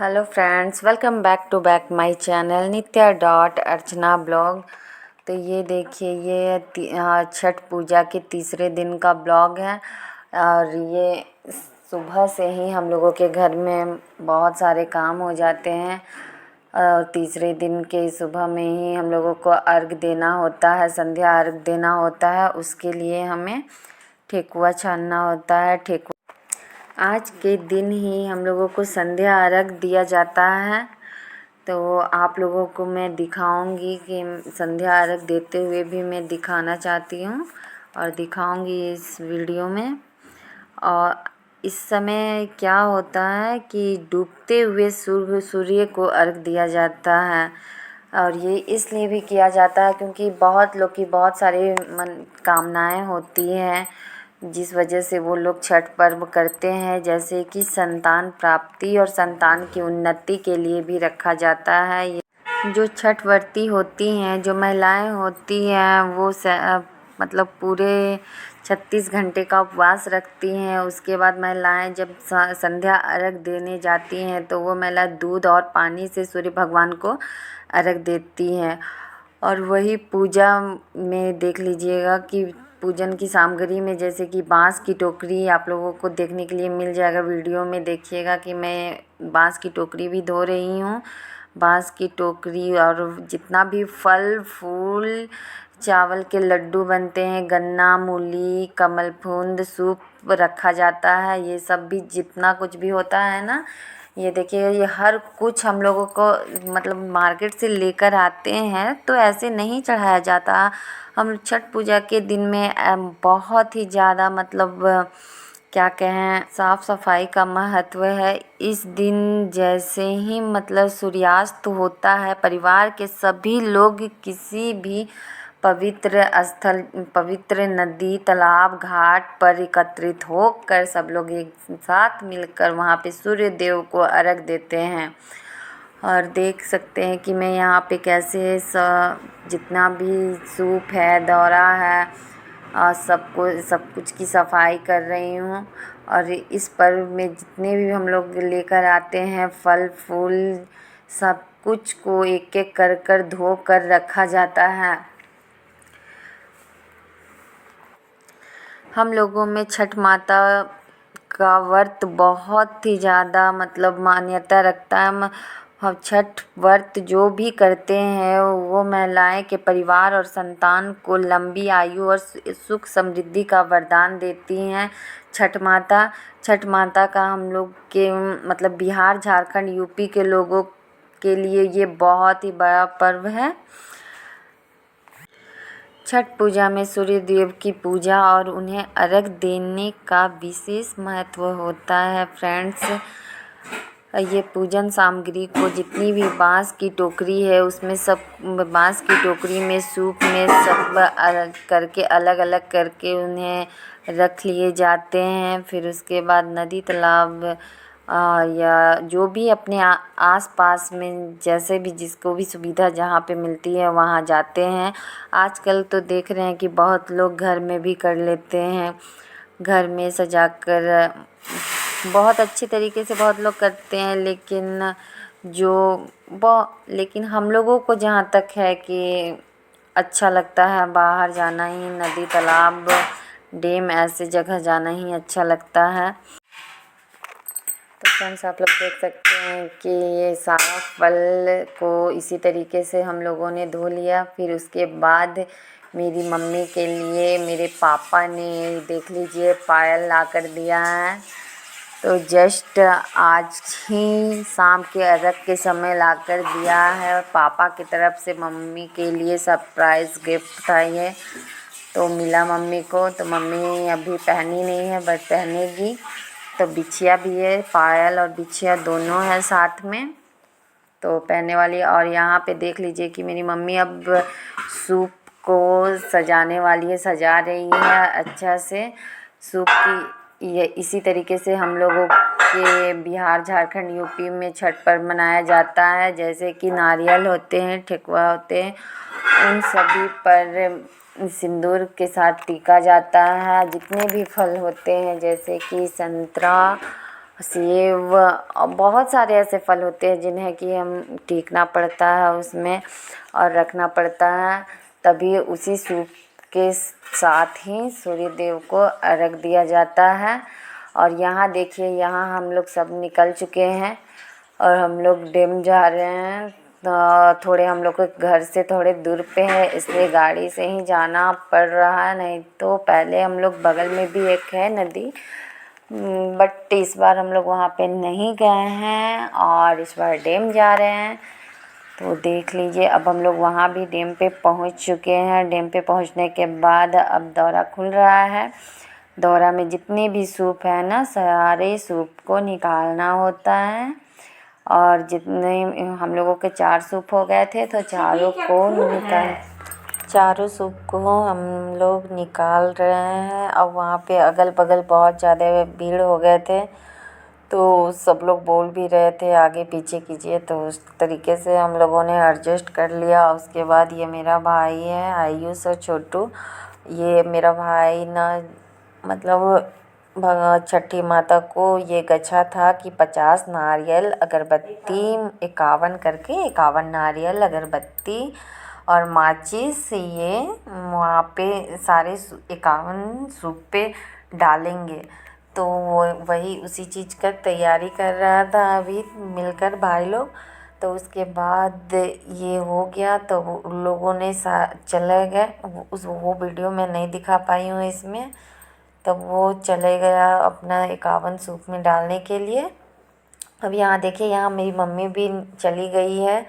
Hello friends, welcome back my channel Nitya dot Archana blog. तो ये देखिए, ये छठ पूजा के तीसरे दिन का ब्लॉग है। और ये सुबह से ही हम लोगों के घर में बहुत सारे काम हो जाते हैं। और तीसरे दिन के सुबह में ही हम लोगों को अर्घ देना होता है, संध्या अर्घ देना होता है। उसके लिए हमें ठेकुआ छानना होता है। आज के दिन ही हम लोगों को संध्या अर्घ दिया जाता है। तो आप लोगों को मैं दिखाऊंगी कि संध्या अर्घ देते हुए भी मैं दिखाना चाहती हूँ और दिखाऊंगी इस वीडियो में। और इस समय क्या होता है कि डूबते हुए सूर्य को अर्घ दिया जाता है। और ये इसलिए भी किया जाता है क्योंकि बहुत लोग की बहुत सारी कामनाएं होती हैं, जिस वजह से वो लोग छठ पर्व करते हैं। जैसे कि संतान प्राप्ति और संतान की उन्नति के लिए भी रखा जाता है। ये जो छठ व्रती होती हैं, जो महिलाएं होती हैं, वो मतलब पूरे 36 घंटे का उपवास रखती हैं। उसके बाद महिलाएं जब संध्या अर्घ देने जाती हैं तो वो महिला दूध और पानी से सूर्य भगवान को अर्घ देती हैं। और वही पूजा में देख लीजिएगा कि पूजन की सामग्री में जैसे कि बांस की टोकरी आप लोगों को देखने के लिए मिल जाएगा। वीडियो में देखिएगा कि मैं बांस की टोकरी भी धो रही हूँ। बांस की टोकरी और जितना भी फल फूल, चावल के लड्डू बनते हैं, गन्ना, मूली, कमलफूंद, सूप रखा जाता है। ये सब भी जितना कुछ भी होता है ना, ये देखिए, ये हर कुछ हम लोगों को मतलब मार्केट से लेकर आते हैं। तो ऐसे नहीं चढ़ाया जाता। हम छठ पूजा के दिन में बहुत ही ज़्यादा मतलब क्या कहें, साफ़ सफाई का महत्व है। इस दिन जैसे ही मतलब सूर्यास्त होता है, परिवार के सभी लोग किसी भी पवित्र स्थल, पवित्र नदी, तालाब, घाट पर एकत्रित होकर सब लोग एक साथ मिलकर वहाँ पे सूर्य देव को अर्घ देते हैं। और देख सकते हैं कि मैं यहाँ पे कैसे जितना भी सूप है, दौरा है, सब कुछ की सफाई कर रही हूँ। और इस पर्व में जितने भी हम लोग लेकर आते हैं फल फूल, सब कुछ को एक एक कर धो कर रखा जाता है। हम लोगों में छठ माता का व्रत बहुत ही ज़्यादा मतलब मान्यता रखता है। हम छठ व्रत जो भी करते हैं वो महिलाएं के परिवार और संतान को लंबी आयु और सुख समृद्धि का वरदान देती हैं। छठ माता का हम लोग के मतलब बिहार, झारखंड, यूपी के लोगों के लिए ये बहुत ही बड़ा पर्व है। छठ पूजा में सूर्य देव की पूजा और उन्हें अर्घ देने का विशेष महत्व होता है। फ्रेंड्स, ये पूजन सामग्री को जितनी भी बांस की टोकरी है उसमें सब बांस की टोकरी में सूप में सब करके अलग अलग करके उन्हें रख लिए जाते हैं। फिर उसके बाद नदी, तालाब या जो भी अपने आस पास में जैसे भी जिसको भी सुविधा जहाँ पे मिलती है वहाँ जाते हैं। आजकल तो देख रहे हैं कि बहुत लोग घर में भी कर लेते हैं। घर में सजाकर बहुत अच्छे तरीके से बहुत लोग करते हैं। लेकिन हम लोगों को जहाँ तक है कि अच्छा लगता है बाहर जाना ही, नदी, तालाब, डैम ऐसे जगह जाना ही अच्छा लगता है। तो फ्रेंड्स, आप लोग देख सकते हैं कि ये सारा फल को इसी तरीके से हम लोगों ने धो लिया। फिर उसके बाद मेरी मम्मी के लिए मेरे पापा ने देख लीजिए पायल ला कर दिया है। तो जस्ट आज ही शाम के अर्घ के समय ला कर दिया है। पापा की तरफ से मम्मी के लिए सरप्राइज़ गिफ्ट था ये, तो मिला मम्मी को। तो मम्मी अभी पहनी नहीं है बट पहनेगी। तो बिछिया भी है, पायल और बिछिया दोनों है साथ में, तो पहनने वाली। और यहाँ पे देख लीजिए कि मेरी मम्मी अब सूप को सजाने वाली है, सजा रही है अच्छा से। सूप की ये इसी तरीके से हम लोगों के बिहार, झारखंड, यूपी में छठ पर्व मनाया जाता है। जैसे कि नारियल होते हैं, ठेकुआ होते हैं, उन सभी पर सिंदूर के साथ टीका जाता है। जितने भी फल होते हैं जैसे कि संतरा, सेब, बहुत सारे ऐसे फल होते हैं जिन्हें कि हम टीकना पड़ता है उसमें और रखना पड़ता है, तभी उसी सूप के साथ ही सूर्य देव को अर्घ दिया जाता है। और यहाँ देखिए, यहाँ हम लोग सब निकल चुके हैं और हम लोग डैम जा रहे हैं। थोड़े हम लोग के घर से थोड़े दूर पे है, इसलिए गाड़ी से ही जाना पड़ रहा है, नहीं तो पहले हम लोग बगल में भी एक है नदी, बट इस बार हम लोग वहाँ पे नहीं गए हैं और इस बार डैम जा रहे हैं। तो देख लीजिए, अब हम लोग वहाँ भी डैम पे पहुँच चुके हैं। डैम पे पहुँचने के बाद अब दौरा खुल रहा है। दौरा में जितने भी सूप है ना, सारे सूप को निकालना होता है और जितने हम लोगों के 4 सूप हो गए थे तो चारों सूप को हम लोग निकाल रहे हैं। अब वहाँ पे अगल बगल बहुत ज़्यादा भीड़ हो गए थे, तो सब लोग बोल भी रहे थे आगे पीछे कीजिए, तो उस तरीके से हम लोगों ने एडजस्ट कर लिया। उसके बाद ये मेरा भाई है आयुष और छोटू। ये मेरा भाई ना, मतलब छठी माता को ये गछा था कि 50 नारियल अगरबत्ती, 51 नारियल अगरबत्ती और माचिस ये वहाँ पे सारे 51 सूप पे डालेंगे। तो वही उसी चीज़ का तैयारी कर रहा था अभी मिलकर भाई लोग। तो उसके बाद ये हो गया तो उन लोगों ने चले गए। वो वीडियो मैं नहीं दिखा पाई हूँ इसमें। तब वो चले गया अपना 51 सूप में डालने के लिए। अब यहाँ देखिए, यहाँ मेरी मम्मी भी चली गई है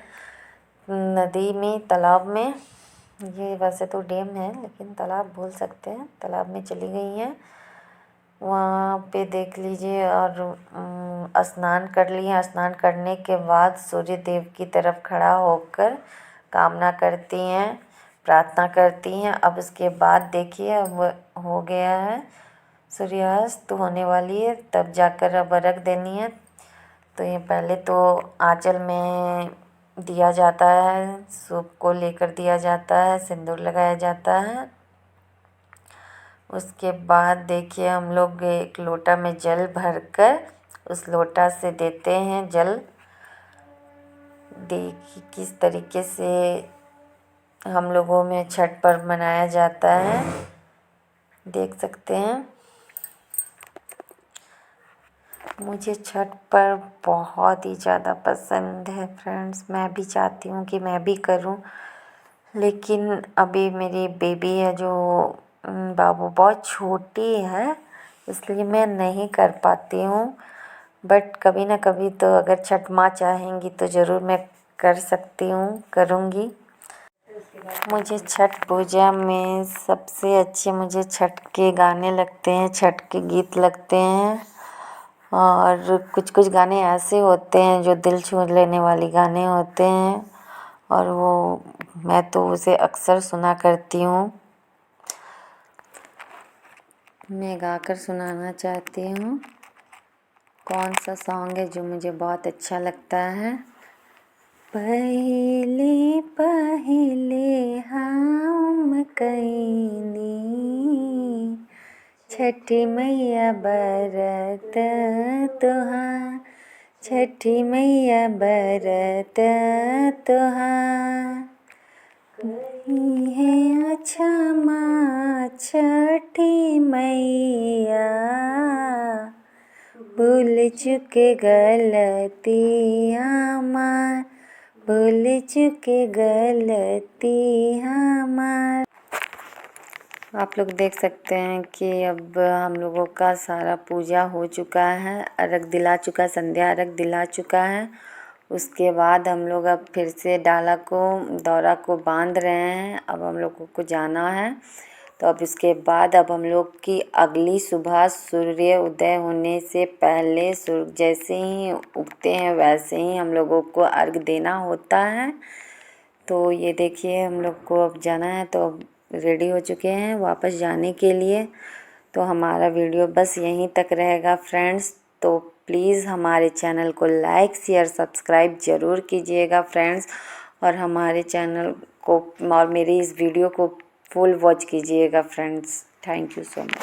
नदी में, तालाब में। ये वैसे तो डैम है लेकिन तालाब बोल सकते हैं, तालाब में चली गई हैं। वहाँ पे देख लीजिए और स्नान कर लिए। स्नान करने के बाद सूर्य देव की तरफ खड़ा होकर कामना करती हैं, प्रार्थना करती हैं। अब उसके बाद देखिए, अब हो गया है सूर्यास्त होने वाली है, तब जाकर अब अर्घ देनी है। तो ये पहले तो आंचल में दिया जाता है, सूप को लेकर दिया जाता है, सिंदूर लगाया जाता है। उसके बाद देखिए, हम लोग एक लोटा में जल भरकर उस लोटा से देते हैं जल। देखिए किस तरीके से हम लोगों में छठ पर्व मनाया जाता है, देख सकते हैं। मुझे छठ पर्व बहुत ही ज़्यादा पसंद है फ्रेंड्स। मैं भी चाहती हूँ कि मैं भी करूँ, लेकिन अभी मेरी बेबी है जो बाबू बहुत छोटी है, इसलिए मैं नहीं कर पाती हूँ। बट कभी ना कभी तो अगर छठ माँ चाहेंगी तो ज़रूर मैं कर सकती हूँ, करूँगी। मुझे छठ पूजा में सबसे अच्छे मुझे छठ के गाने लगते हैं, छठ के गीत लगते हैं। और कुछ कुछ गाने ऐसे होते हैं जो दिल छू लेने वाले गाने होते हैं, और वो मैं तो उसे अक्सर सुना करती हूँ। मैं गाकर सुनाना चाहती हूँ कौन सा सॉन्ग है जो मुझे बहुत अच्छा लगता है। पहिले पहिले हम कईनी छठी मैया बरत तोहार, छठी मैया बरत तोहार। है अच्छा माँ छठी मैया, भूल चुके गलती हमार, भूल चुके गलती हमार। आप लोग देख सकते हैं कि अब हम लोगों का सारा पूजा हो चुका है, अर्घ दिला चुका, संध्या अर्घ दिला चुका है। उसके बाद हम लोग अब फिर से दौरा को बांध रहे हैं। अब हम लोगों को जाना है, तो अब इसके बाद अब हम लोग की अगली सुबह सूर्य उदय होने से पहले सूर्य जैसे ही उगते हैं वैसे ही हम लोगों को अर्घ देना होता है। तो ये देखिए, हम लोग को अब जाना है, तो अब रेडी हो चुके हैं वापस जाने के लिए। तो हमारा वीडियो बस यहीं तक रहेगा फ्रेंड्स। तो प्लीज़ हमारे चैनल को लाइक शेयर सब्सक्राइब ज़रूर कीजिएगा फ्रेंड्स, और हमारे चैनल को और मेरी इस वीडियो को फुल वॉच कीजिएगा friends. Thank you so much.